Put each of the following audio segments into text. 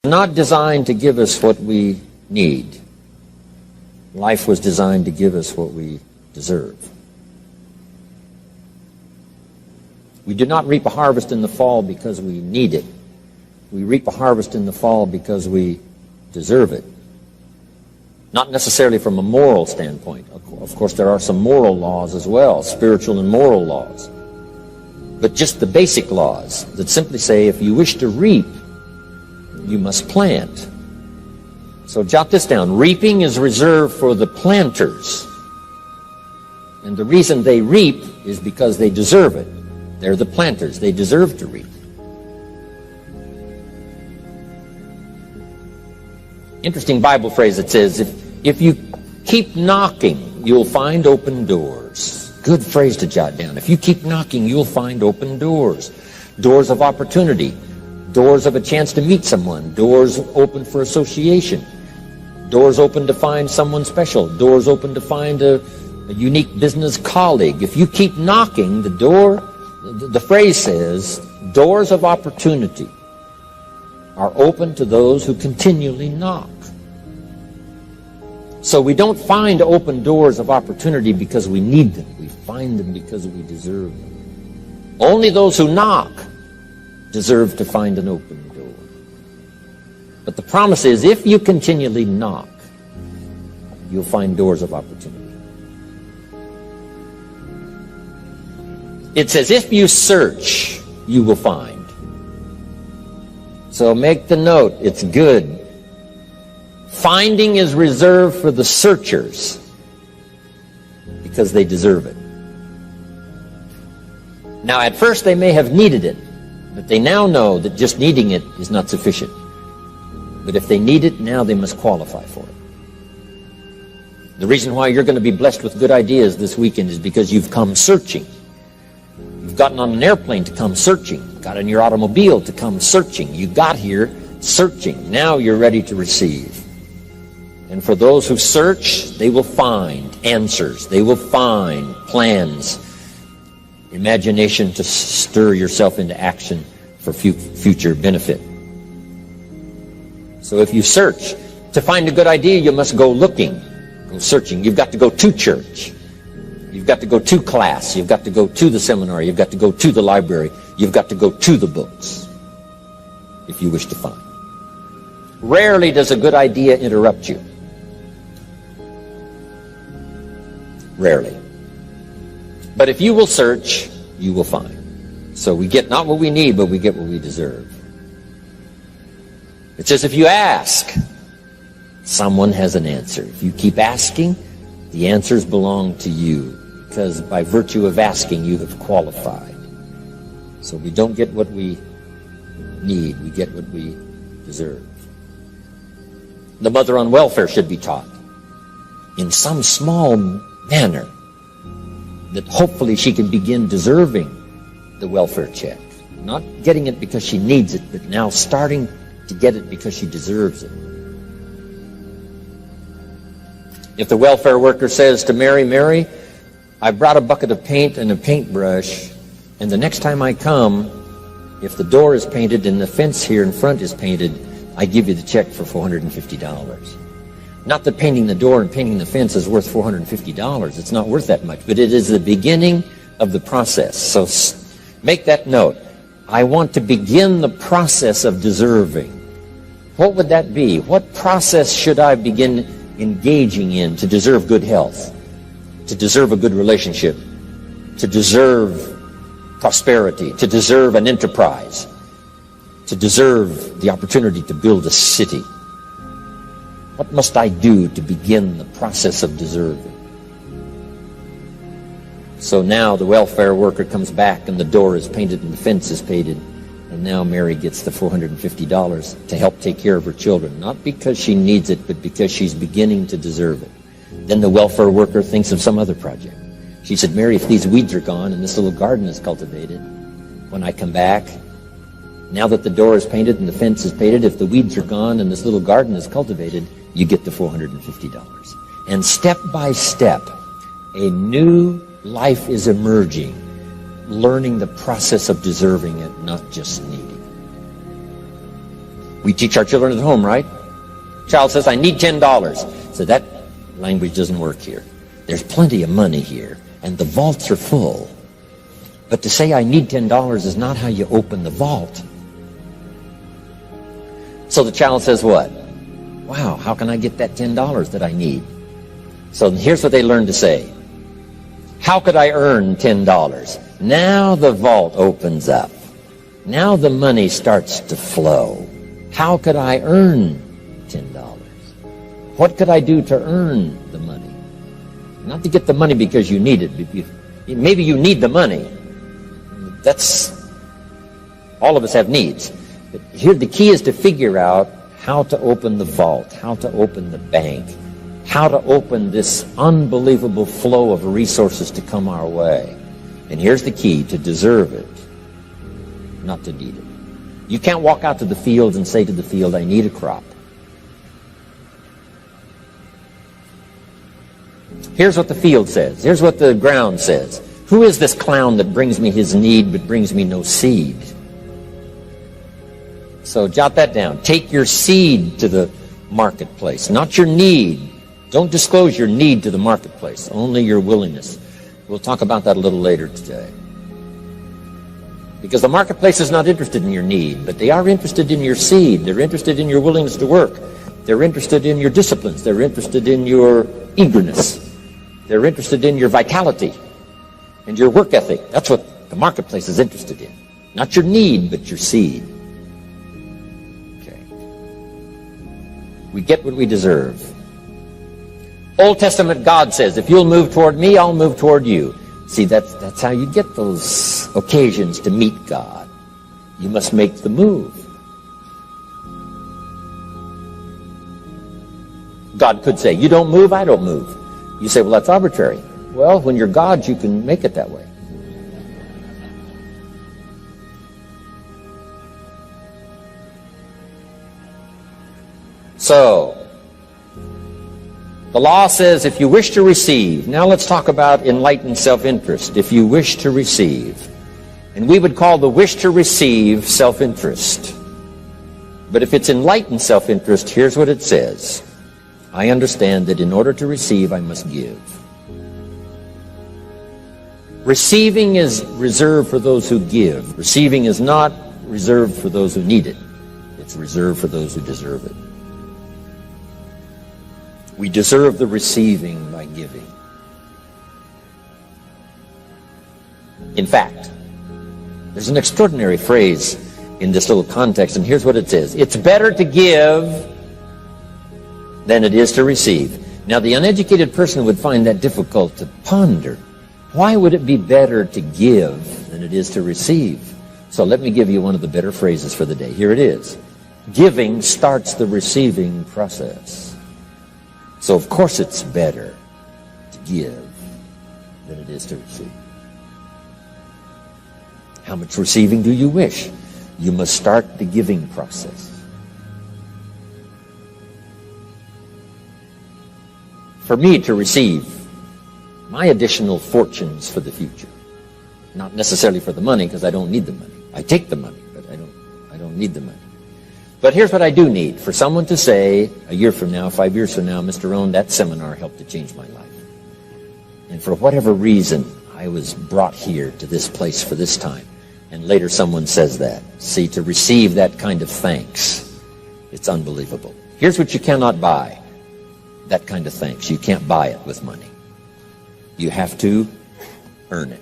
Not designed to give us what we need. Life was designed to give us what we deserve. We do not reap a harvest in the fall because we need it. We reap a harvest in the fall because we deserve it. Not necessarily from a moral standpoint. Of course, there are some moral laws as well, spiritual and moral laws. But just the basic laws that simply say if you wish to reap, you must plant. So jot this down. Reaping is reserved for the planters. And the reason they reap is because they deserve it. They're the planters. They deserve to reap. Interesting Bible phrase that says, if you keep knocking, you'll find open doors. Good phrase to jot down. If you keep knocking, you'll find open doors. Doors of opportunity. Doors of a chance to meet someone. Doors open for association. Doors open to find someone special. Doors open to find a unique business colleague. If you keep knocking, the phrase says, doors of opportunity are open to those who continually knock. So we don't find open doors of opportunity because we need them. We find them because we deserve them. Only those who knock deserve to find an open door. But the promise is, if you continually knock, you'll find doors of opportunity. It says, if you search, you will find. So make the note, it's good. Finding is reserved for the searchers because they deserve it. Now, at first they may have needed it, but they now know that just needing it is not sufficient. But if they need it, now they must qualify for it. The reason why you're going to be blessed with good ideas this weekend is because you've come searching. You've gotten on an airplane to come searching. Got in your automobile to come searching. You got here searching. Now you're ready to receive. And for those who search, they will find answers. They will find plans, imagination to stir yourself into action for future benefit. So if you search, to find a good idea, you must go looking, go searching. You've got to go to church. You've got to go to class. You've got to go to the seminar. You've got to go to the library. You've got to go to the books if you wish to find. Rarely does a good idea interrupt you. Rarely. But if you will search, you will find. So we get not what we need, but we get what we deserve. It says if you ask, someone has an answer. If you keep asking, the answers belong to you, because by virtue of asking, you have qualified. So we don't get what we need, we get what we deserve. The mother on welfare should be taught in some small manner that hopefully she can begin deserving the welfare check. Not getting it because she needs it, but now starting to get it because she deserves it. If the welfare worker says to Mary, Mary, I brought a bucket of paint and a paintbrush, and the next time I come, if the door is painted and the fence here in front is painted, I give you the check for $450. Not that painting the door and painting the fence is worth $450. It's not worth that much, but it is the beginning of the process. So make that note. I want to begin the process of deserving. What would that be? What process should I begin engaging in to deserve good health, to deserve a good relationship, to deserve prosperity, to deserve an enterprise, to deserve the opportunity to build a city? What must I do to begin the process of deserving? So now the welfare worker comes back and the door is painted and the fence is painted, and now Mary gets the $450 to help take care of her children, not because she needs it, but because she's beginning to deserve it. Then the welfare worker thinks of some other project. She said, Mary, if these weeds are gone and this little garden is cultivated, when I come back, now that the door is painted and the fence is painted, if the weeds are gone and this little garden is cultivated, you get the $450. And step by step, a new life is emerging, learning the process of deserving it, not just needing. We teach our children at home, right? Child says, I need $10. So that language doesn't work here. There's plenty of money here, and the vaults are full. But to say I need $10 is not how you open the vault. So the child says what? Wow, how can I get that $10 that I need? So here's what they learn to say. How could I earn $10? Now the vault opens up. Now the money starts to flow. How could I earn $10? What could I do to earn the money? Not to get the money because you need it. Maybe you need the money. That's, all of us have needs. But here the key is to figure out how to open the vault, how to open the bank, how to open this unbelievable flow of resources to come our way. And here's the key: to deserve it, not to need it. You can't walk out to the field and say to the field, I need a crop. Here's what the field says. Here's what the ground says. Who is this clown that brings me his need but brings me no seed? So jot that down. Take your seed to the marketplace, not your need. Don't disclose your need to the marketplace, only your willingness. We'll talk about that a little later today. Because the marketplace is not interested in your need, but they are interested in your seed. They're interested in your willingness to work. They're interested in your disciplines. They're interested in your eagerness. They're interested in your vitality and your work ethic. That's what the marketplace is interested in. Not your need, but your seed. Okay. We get what we deserve. Old Testament God says, if you'll move toward me, I'll move toward you. See, that's how you get those occasions to meet God. You must make the move. God could say, you don't move, I don't move. You say, well, that's arbitrary. Well, when you're God, you can make it that way. So, the law says if you wish to receive. Now let's talk about enlightened self-interest. If you wish to receive. And we would call the wish to receive self-interest. But if it's enlightened self-interest, here's what it says. I understand that in order to receive, I must give. Receiving is reserved for those who give. Receiving is not reserved for those who need it. It's reserved for those who deserve it. We deserve the receiving by giving. In fact, there's an extraordinary phrase in this little context, and here's what it says. It's better to give than it is to receive. Now, the uneducated person would find that difficult to ponder. Why would it be better to give than it is to receive? So let me give you one of the better phrases for the day. Here it is. Giving starts the receiving process. So, of course, it's better to give than it is to receive. How much receiving do you wish? You must start the giving process. For me to receive my additional fortunes for the future, not necessarily for the money, because I don't need the money. I take the money, but I don't need the money. But here's what I do need. For someone to say, a year from now, 5 years from now, Mr. Rohn, that seminar helped to change my life. And for whatever reason, I was brought here to this place for this time. And later someone says that. See, to receive that kind of thanks, it's unbelievable. Here's what you cannot buy. That kind of thanks. You can't buy it with money. You have to earn it.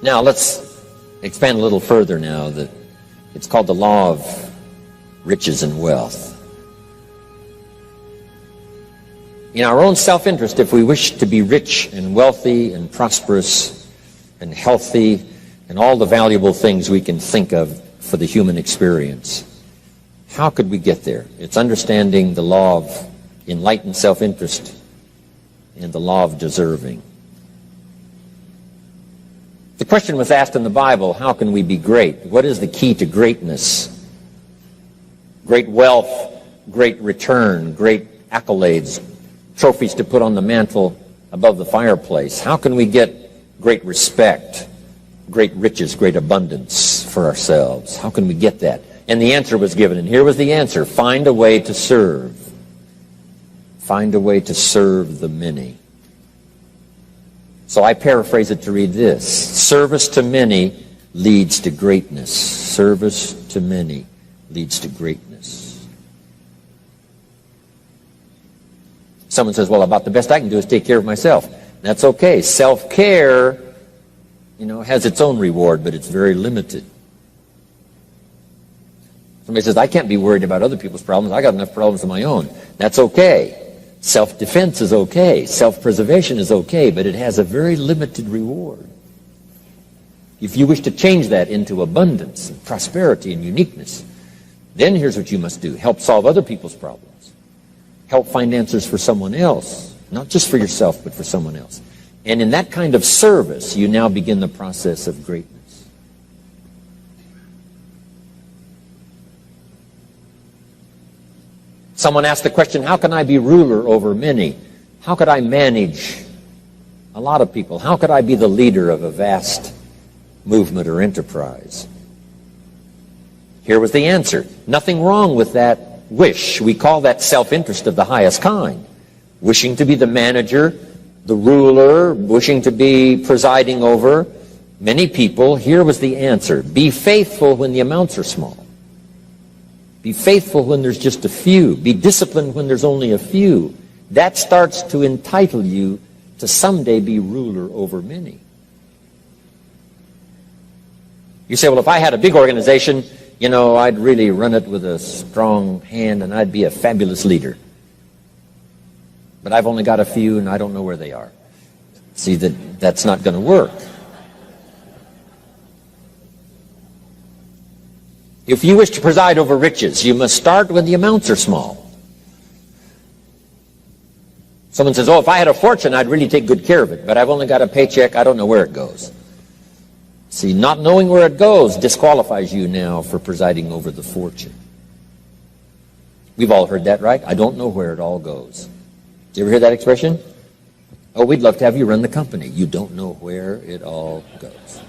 Now, let's expand a little further now. It's called the law of riches and wealth. In our own self-interest, if we wish to be rich and wealthy and prosperous and healthy and all the valuable things we can think of for the human experience, how could we get there? It's understanding the law of enlightened self-interest and the law of deserving. The question was asked in the Bible, how can we be great? What is the key to greatness? Great wealth, great return, great accolades, trophies to put on the mantle above the fireplace. How can we get great respect? great riches, great abundance for ourselves? How can we get that? And the answer was given, and here was the answer. Find a way to serve. Find a way to serve the many. So I paraphrase it to read this. Service to many leads to greatness. Service to many leads to greatness. Someone says, well, about the best I can do is take care of myself. That's okay. Self-care, has its own reward, but it's very limited. Somebody says, I can't be worried about other people's problems. I got enough problems of my own. That's okay. Self-defense is okay. Self-preservation is okay, but it has a very limited reward. If you wish to change that into abundance and prosperity and uniqueness, then here's what you must do. Help solve other people's problems. Help find answers for someone else, not just for yourself, but for someone else. And in that kind of service, you now begin the process of greatness. Someone asked the question, how can I be ruler over many? How could I manage a lot of people? How could I be the leader of a vast movement or enterprise? Here was the answer. Nothing wrong with that wish. We call that self-interest of the highest kind. Wishing to be the manager, the ruler, wishing to be presiding over many people. Here was the answer. Be faithful when the amounts are small. Be faithful when there's just a few. Be disciplined when there's only a few. That starts to entitle you to someday be ruler over many. You say, well, if I had a big organization, I'd really run it with a strong hand and I'd be a fabulous leader. But I've only got a few and I don't know where they are. See, that's not going to work. If you wish to preside over riches, you must start when the amounts are small. Someone says, oh, if I had a fortune, I'd really take good care of it, but I've only got a paycheck, I don't know where it goes. See, not knowing where it goes disqualifies you now for presiding over the fortune. We've all heard that, right? I don't know where it all goes. Did you ever hear that expression? Oh, we'd love to have you run the company. You don't know where it all goes.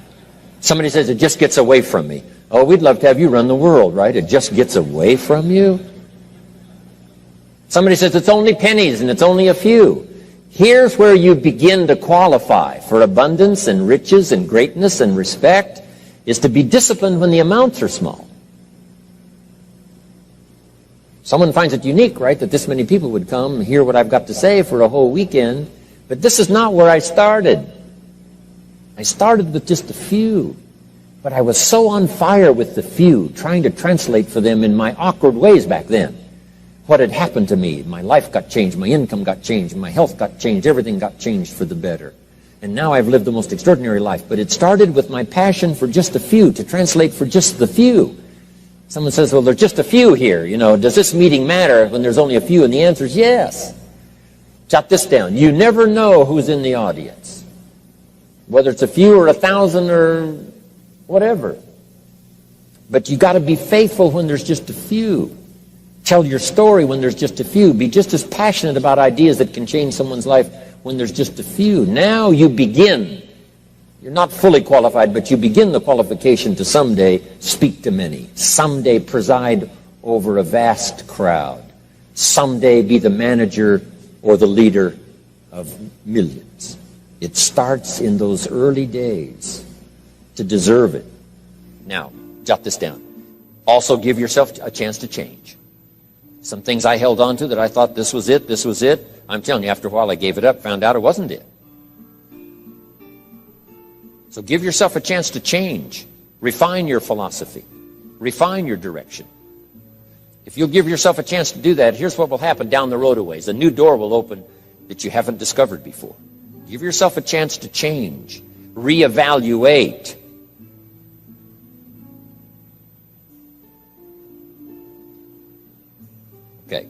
Somebody says, it just gets away from me. Oh, we'd love to have you run the world, right? It just gets away from you. Somebody says, it's only pennies and it's only a few. Here's where you begin to qualify for abundance and riches and greatness and respect, is to be disciplined when the amounts are small. Someone finds it unique, right, that this many people would come and hear what I've got to say for a whole weekend. But this is not where I started. I started with just a few. But I was so on fire with the few, trying to translate for them in my awkward ways back then. What had happened to me? My life got changed, my income got changed, my health got changed, everything got changed for the better. And now I've lived the most extraordinary life. But it started with my passion for just a few, to translate for just the few. Someone says, well, there's just a few here. Does this meeting matter when there's only a few? And the answer is yes. Jot this down. You never know who's in the audience. Whether it's a few or 1,000 or whatever. But you got to be faithful when there's just a few. Tell your story when there's just a few. Be just as passionate about ideas that can change someone's life when there's just a few. Now you begin. You're not fully qualified, but you begin the qualification to someday speak to many. Someday preside over a vast crowd. Someday be the manager or the leader of millions. It starts in those early days to deserve it. Now, jot this down. Also give yourself a chance to change. Some things I held on to that I thought this was it. I'm telling you, after a while I gave it up, found out it wasn't it. So give yourself a chance to change. Refine your philosophy. Refine your direction. If you'll give yourself a chance to do that, here's what will happen down the road a ways. A new door will open that you haven't discovered before. Give yourself a chance to change. Reevaluate. Okay.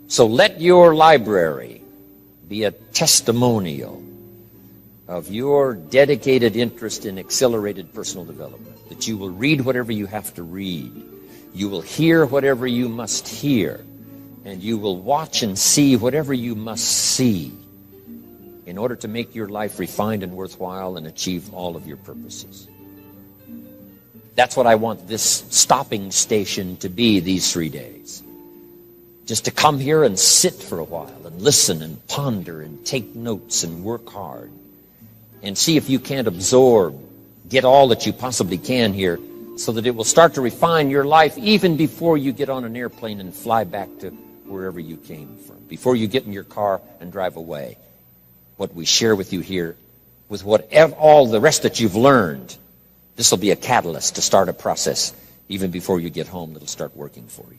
So let your library be a testimonial of your dedicated interest in accelerated personal development, that you will read whatever you have to read, you will hear whatever you must hear, and you will watch and see whatever you must see. in order to make your life refined and worthwhile and achieve all of your purposes. That's what I want this stopping station to be these 3 days. Just to come here and sit for a while and listen and ponder and take notes and work hard and see if you can't absorb, get all that you possibly can here so that it will start to refine your life even before you get on an airplane and fly back to wherever you came from, before you get in your car and drive away. What we share with you here, with all the rest that you've learned, this will be a catalyst to start a process even before you get home that'll start working for you.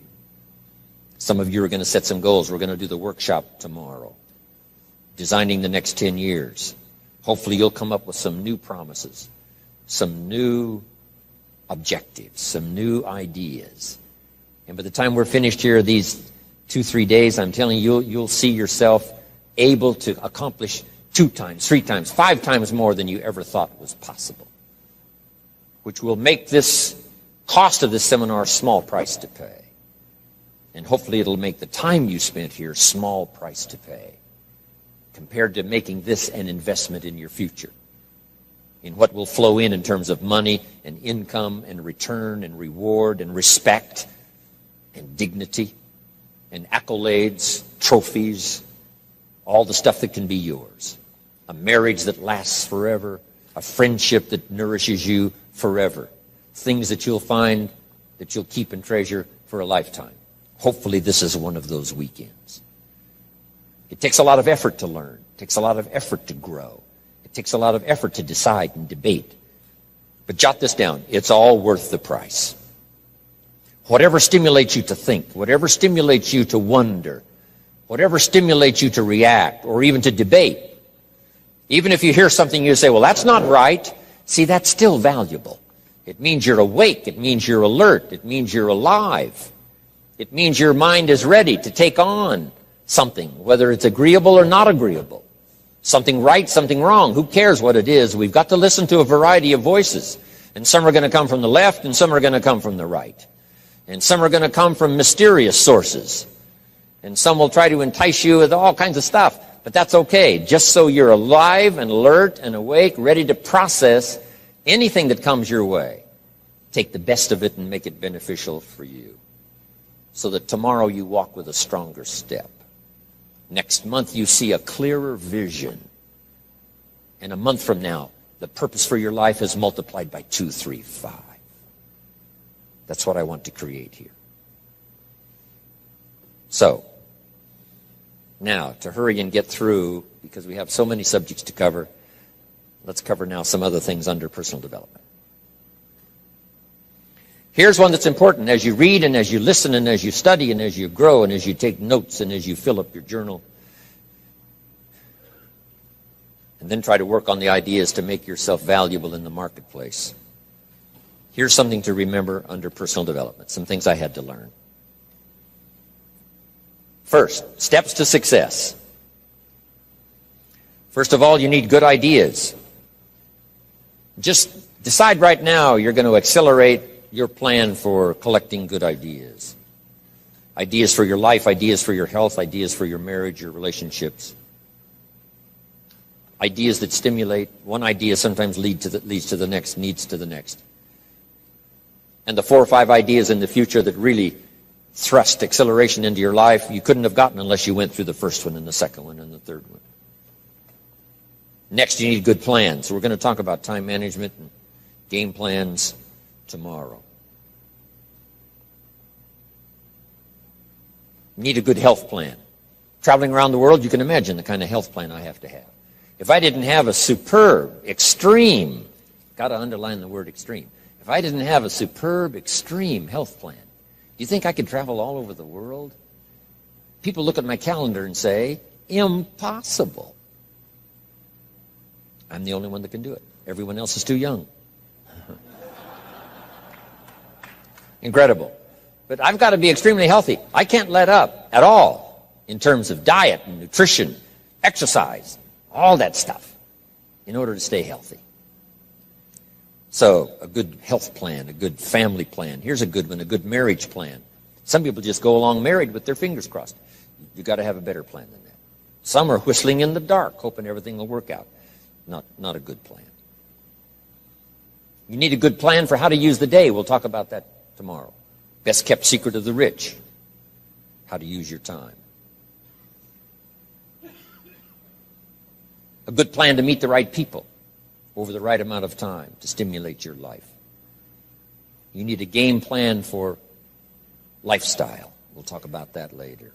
Some of you are going to set some goals. We're going to do the workshop tomorrow, designing the next 10 years. Hopefully you'll come up with some new promises, some new objectives, some new ideas. And by the time we're finished here, these 2-3 days, I'm telling you, you'll see yourself able to accomplish 2 times, 3 times, 5 times more than you ever thought was possible, which will make this cost of this seminar a small price to pay. And hopefully it'll make the time you spent here a small price to pay compared to making this an investment in your future, in what will flow in terms of money and income and return and reward and respect and dignity and accolades, trophies, all the stuff that can be yours. A marriage that lasts forever, a friendship that nourishes you forever, things that you'll find that you'll keep and treasure for a lifetime. Hopefully this is one of those weekends. It takes a lot of effort to learn. It takes a lot of effort to grow. It takes a lot of effort to decide and debate. But jot this down. It's all worth the price. Whatever stimulates you to think, whatever stimulates you to wonder, whatever stimulates you to react or even to debate, even if you hear something you say, well, that's not right, see, that's still valuable. It means you're awake. It means you're alert. It means you're alive. It means your mind is ready to take on something, whether it's agreeable or not agreeable. Something right, something wrong. Who cares what it is? We've got to listen to a variety of voices. And some are going to come from the left and some are going to come from the right. And some are going to come from mysterious sources. And some will try to entice you with all kinds of stuff. But that's okay. Just so you're alive and alert and awake, ready to process anything that comes your way. Take the best of it and make it beneficial for you, so that tomorrow you walk with a stronger step. Next month you see a clearer vision. And a month from now, the purpose for your life is multiplied by 2, 3, 5. That's what I want to create here. So, now, to hurry and get through, because we have so many subjects to cover, let's cover now some other things under personal development. Here's one that's important as you read and as you listen and as you study and as you grow and as you take notes and as you fill up your journal. And then try to work on the ideas to make yourself valuable in the marketplace. Here's something to remember under personal development, some things I had to learn. First, steps to success. First of all, you need good ideas. Just decide right now you're going to accelerate your plan for collecting good ideas. Ideas for your life, ideas for your health, ideas for your marriage, your relationships. Ideas that stimulate. One idea sometimes leads to the next, needs to the next. And the 4 or 5 ideas in the future that really thrust acceleration into your life, you couldn't have gotten unless you went through the first one and the second one and the third one. Next, you need good plans. We're going to talk about time management and game plans tomorrow. You need a good health plan. Traveling around the world, you can imagine the kind of health plan I have to have. If I didn't have a superb, extreme, got to underline the word extreme, if I didn't have a superb, extreme health plan, do you think I could travel all over the world? People look at my calendar and say, impossible. I'm the only one that can do it. Everyone else is too young. Incredible. But I've got to be extremely healthy. I can't let up at all in terms of diet and nutrition, exercise, all that stuff in order to stay healthy. So a good health plan, a good family plan. Here's a good one, a good marriage plan. Some people just go along married with their fingers crossed. You've got to have a better plan than that. Some are whistling in the dark, hoping everything will work out. Not a good plan. You need a good plan for how to use the day. We'll talk about that tomorrow. Best kept secret of the rich. How to use your time. A good plan to meet the right people over the right amount of time to stimulate your life. You need a game plan for lifestyle. We'll talk about that later.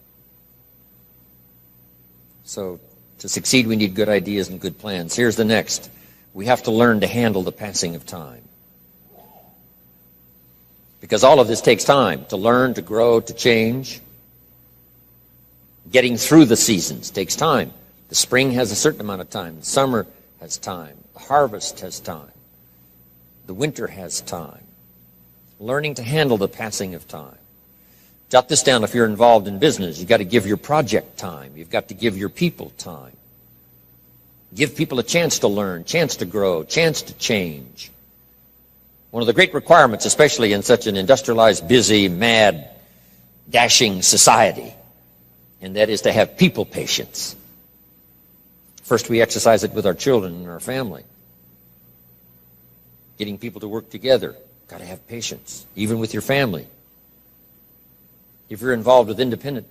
So to succeed, we need good ideas and good plans. Here's the next. We have to learn to handle the passing of time. Because all of this takes time to learn, to grow, to change. Getting through the seasons takes time. The spring has a certain amount of time. The summer has time. The harvest has time. The winter has time. Learning to handle the passing of time. Jot this down if you're involved in business. You've got to give your project time. You've got to give your people time. Give people a chance to learn, chance to grow, chance to change. One of the great requirements, especially in such an industrialized, busy, mad, dashing society, and that is to have people patience. First, we exercise it with our children and our family. Getting people to work together. Got to have patience, even with your family. If you're involved with independent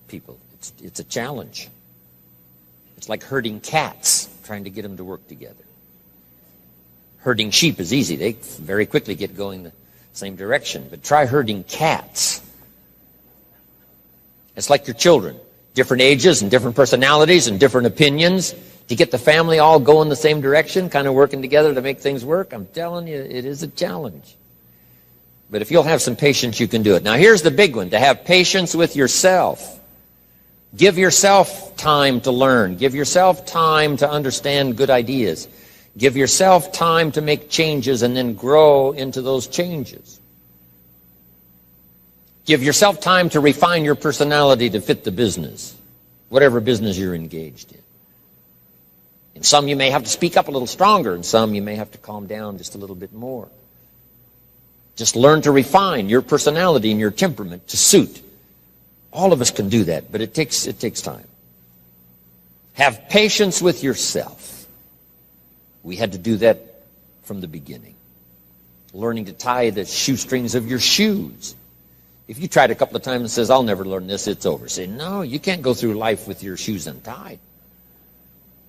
people, it's a challenge. It's like herding cats, trying to get them to work together. Herding sheep is easy. They very quickly get going the same direction. But try herding cats. It's like your children. Different ages and different personalities and different opinions. To get the family all going the same direction, kind of working together to make things work, I'm telling you, it is a challenge. But if you'll have some patience, you can do it. Now here's the big one, to have patience with yourself. Give yourself time to learn. Give yourself time to understand good ideas. Give yourself time to make changes and then grow into those changes. Give yourself time to refine your personality to fit the business, whatever business you're engaged in. In some you may have to speak up a little stronger, and some you may have to calm down just a little bit more. Just learn to refine your personality and your temperament to suit. All of us can do that, but it takes time. Have patience with yourself. We had to do that from the beginning. Learning to tie the shoestrings of your shoes. If you tried a couple of times and says, I'll never learn this, it's over. Say, no, you can't go through life with your shoes untied.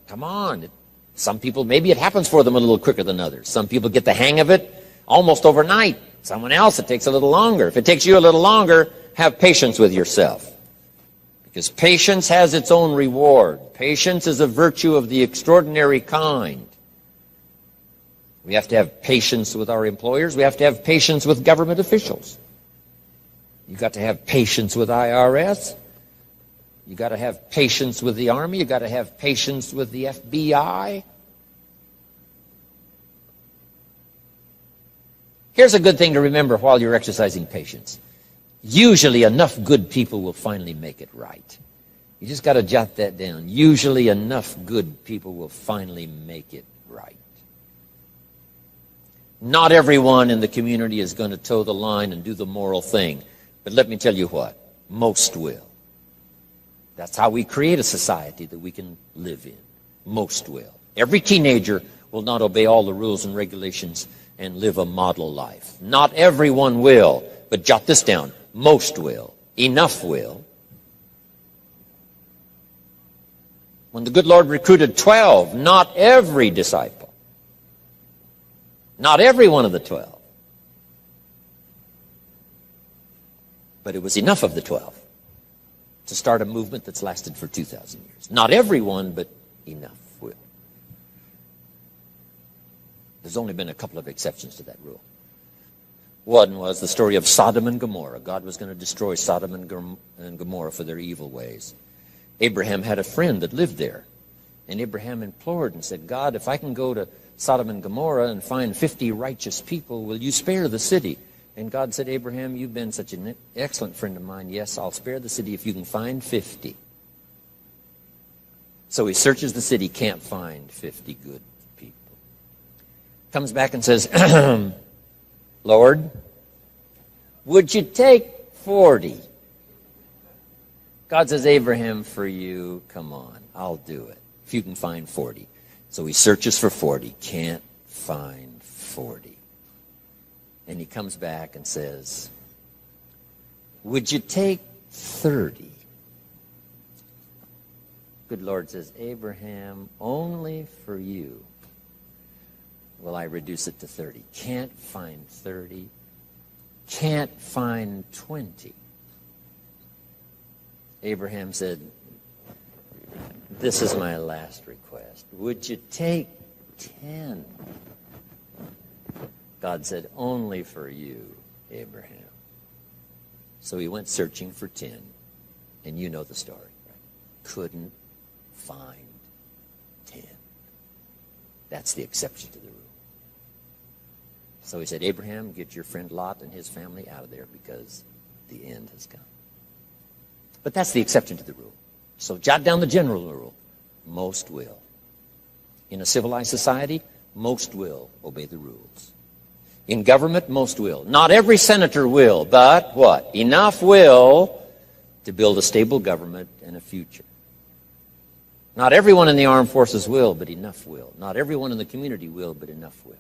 Come on. Some people, maybe it happens for them a little quicker than others. Some people get the hang of it almost overnight. Someone else, it takes a little longer. If it takes you a little longer, have patience with yourself. Because patience has its own reward. Patience is a virtue of the extraordinary kind. We have to have patience with our employers. We have to have patience with government officials. You've got to have patience with IRS. You've got to have patience with the Army. You've got to have patience with the FBI. Here's a good thing to remember while you're exercising patience. Usually enough good people will finally make it right. You just got to jot that down. Usually enough good people will finally make it right. Not everyone in the community is going to toe the line and do the moral thing. But let me tell you what, most will. That's how we create a society that we can live in. Most will. Every teenager will not obey all the rules and regulations and live a model life. Not everyone will, but jot this down. Most will. Enough will. When the good Lord recruited 12, not every disciple, not every one of the 12, but it was enough of the 12 to start a movement that's lasted for 2,000 years. Not everyone, but enough will. There's only been a couple of exceptions to that rule. One was the story of Sodom and Gomorrah. God was going to destroy Sodom and Gomorrah for their evil ways. Abraham had a friend that lived there. And Abraham implored and said, God, if I can go to Sodom and Gomorrah and find 50 righteous people, will you spare the city? And God said, Abraham, you've been such an excellent friend of mine. Yes, I'll spare the city if you can find 50. So he searches the city, can't find 50 good people. Comes back and says, Lord, would you take 40? God says, Abraham, for you, come on, I'll do it. If you can find 40. So he searches for 40, can't find 40. And he comes back and says, would you take 30? Good Lord says, Abraham, only for you will I reduce it to 30. Can't find 30. Can't find 20. Abraham said, this is my last request. Would you take 10? God said, only for you, Abraham. So he went searching for 10. And you know the story. Right? Couldn't find 10. That's the exception to the rule. So he said, Abraham, get your friend Lot and his family out of there because the end has come. But that's the exception to the rule. So jot down the general rule. Most will. In a civilized society, most will obey the rules. In government, most will. Not every senator will, but what? Enough will to build a stable government and a future. Not everyone in the armed forces will, but enough will. Not everyone in the community will, but enough will.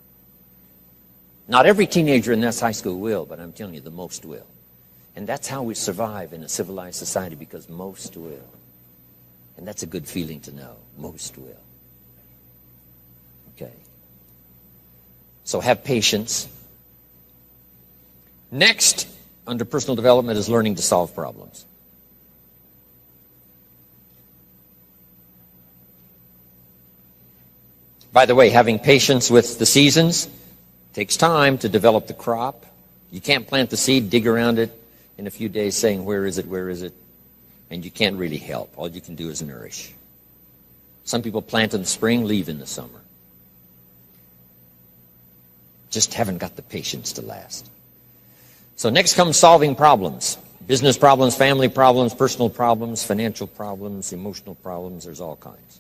Not every teenager in this high school will, but I'm telling you, the most will. And that's how we survive in a civilized society, because most will. And that's a good feeling to know. Most will. Okay. So have patience. Next, under personal development, is learning to solve problems. By the way, having patience with the seasons takes time to develop the crop. You can't plant the seed, dig around it in a few days saying, where is it, where is it? And you can't really help. All you can do is nourish. Some people plant in the spring, leave in the summer. Just haven't got the patience to last. So next comes solving problems. Business problems, family problems, personal problems, financial problems, emotional problems. There's all kinds.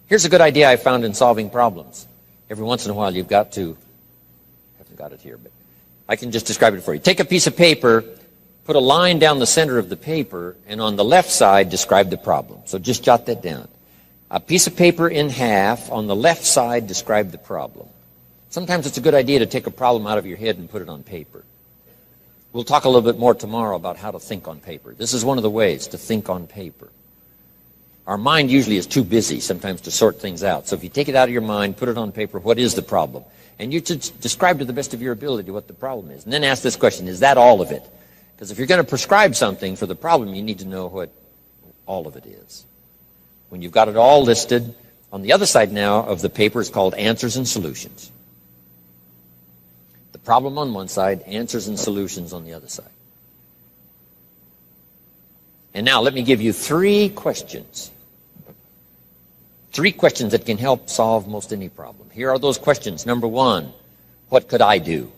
Here's a good idea I found in solving problems. Every once in a while you've got to, I haven't got it here, but I can just describe it for you. Take a piece of paper, put a line down the center of the paper, and on the left side describe the problem. So just jot that down. A piece of paper in half, on the left side describe the problem. Sometimes it's a good idea to take a problem out of your head and put it on paper. We'll talk a little bit more tomorrow about how to think on paper. This is one of the ways to think on paper. Our mind usually is too busy sometimes to sort things out. So if you take it out of your mind, put it on paper, what is the problem? And you should describe to the best of your ability what the problem is. And then ask this question, is that all of it? Because if you're going to prescribe something for the problem, you need to know what all of it is. When you've got it all listed, on the other side now of the paper is called answers and solutions. The problem on one side, answers and solutions on the other side. And now let me give you 3 questions. 3 questions that can help solve most any problem. Here are those questions. Number 1, what could I do?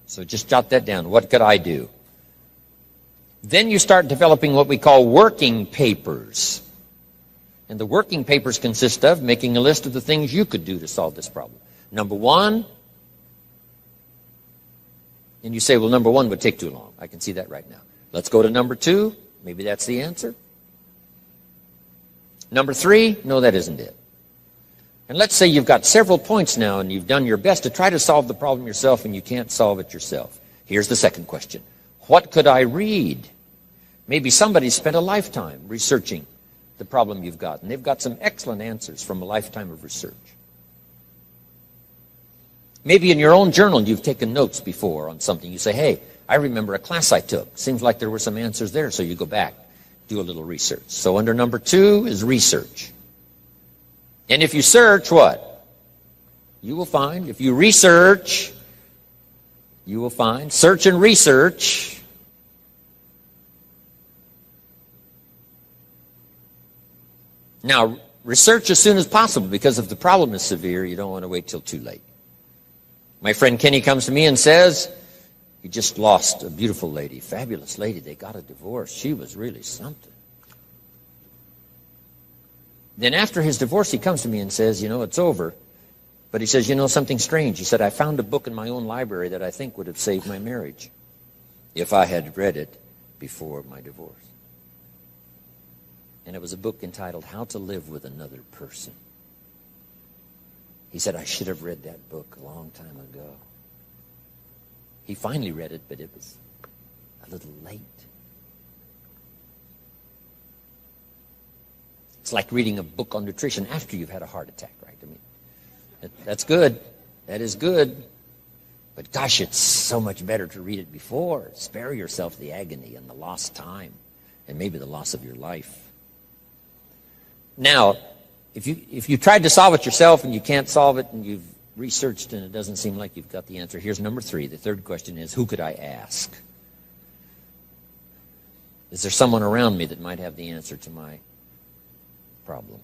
So just jot that down. What could I do? Then you start developing what we call working papers. And the working papers consist of making a list of the things you could do to solve this problem. Number 1, and you say, well, number 1 would take too long. I can see that right now. Let's go to number 2. Maybe that's the answer. Number 3, no, that isn't it. And let's say you've got several points now and you've done your best to try to solve the problem yourself and you can't solve it yourself. Here's the second question. What could I read? Maybe somebody spent a lifetime researching the problem you've got, and they've got some excellent answers from a lifetime of research. Maybe in your own journal you've taken notes before on something. You say, hey, I remember a class I took. Seems like there were some answers there, so you go back, do a little research. So under number 2 is research. And if you search, what? You will find. If you research, you will find. Search and research. Now, research as soon as possible, because if the problem is severe, you don't want to wait till too late. My friend Kenny comes to me and says, he just lost a beautiful lady, fabulous lady. They got a divorce. She was really something. Then after his divorce, he comes to me and says, you know, it's over. But he says, you know, something strange. He said, I found a book in my own library that I think would have saved my marriage if I had read it before my divorce. And it was a book entitled How to Live with Another Person. He said, I should have read that book a long time ago. He finally read it, but it was a little late. It's like reading a book on nutrition after you've had a heart attack, right? I mean, that's good. That is good. But gosh, it's so much better to read it before. Spare yourself the agony and the lost time and maybe the loss of your life. Now, if you tried to solve it yourself and you can't solve it and you've researched and it doesn't seem like you've got the answer, here's number 3. The third question is, who could I ask? Is there someone around me that might have the answer to my problem?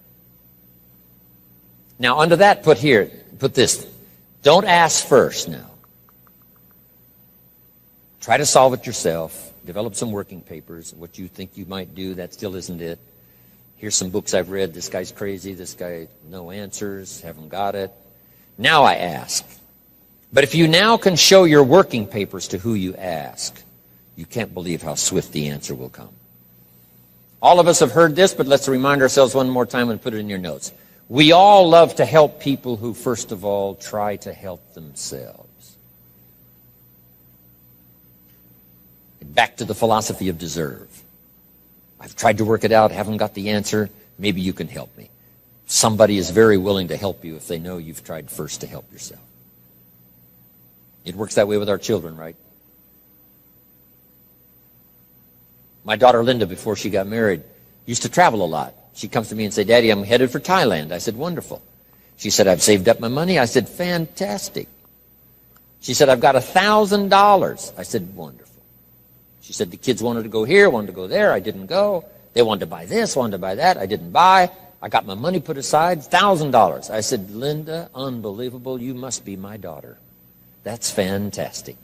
Now, under that, put this. Don't ask first now. Try to solve it yourself. Develop some working papers. What you think you might do, that still isn't it. Here's some books I've read. This guy's crazy. This guy, no answers. Haven't got it. Now I ask. But if you now can show your working papers to who you ask, you can't believe how swift the answer will come. All of us have heard this, but let's remind ourselves one more time and put it in your notes. We all love to help people who, first of all, try to help themselves. Back to the philosophy of deserve. I've tried to work it out, haven't got the answer. Maybe you can help me. Somebody is very willing to help you if they know you've tried first to help yourself. It works that way with our children, right? My daughter Linda, before she got married, used to travel a lot. She comes to me and said, Daddy, I'm headed for Thailand. I said, wonderful. She said, I've saved up my money. I said, fantastic. She said, I've got $1,000. I said, wonderful. She said, the kids wanted to go here, wanted to go there. I didn't go. They wanted to buy this, wanted to buy that. I didn't buy. I got my money put aside, $1,000. I said, Linda, unbelievable. You must be my daughter. That's fantastic.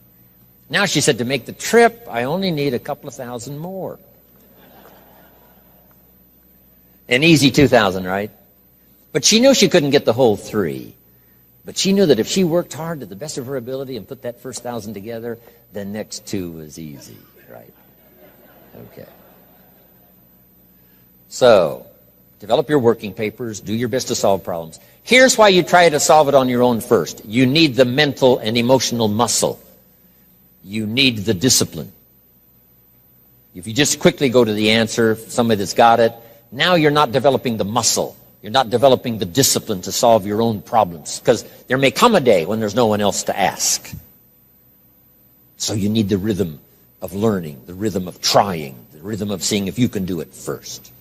Now, she said, to make the trip, I only need a couple of thousand more. An easy 2,000, right? But she knew she couldn't get the whole 3. But she knew that if she worked hard to the best of her ability and put that first 1,000 together, the next 2 was easy, right? Okay. So, develop your working papers. Do your best to solve problems. Here's why you try to solve it on your own first. You need the mental and emotional muscle. You need the discipline. If you just quickly go to the answer, somebody that's got it, now you're not developing the muscle. You're not developing the discipline to solve your own problems, because there may come a day when there's no one else to ask. So you need the rhythm of learning, the rhythm of trying, the rhythm of seeing if you can do it first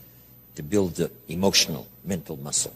to build the emotional, mental muscle.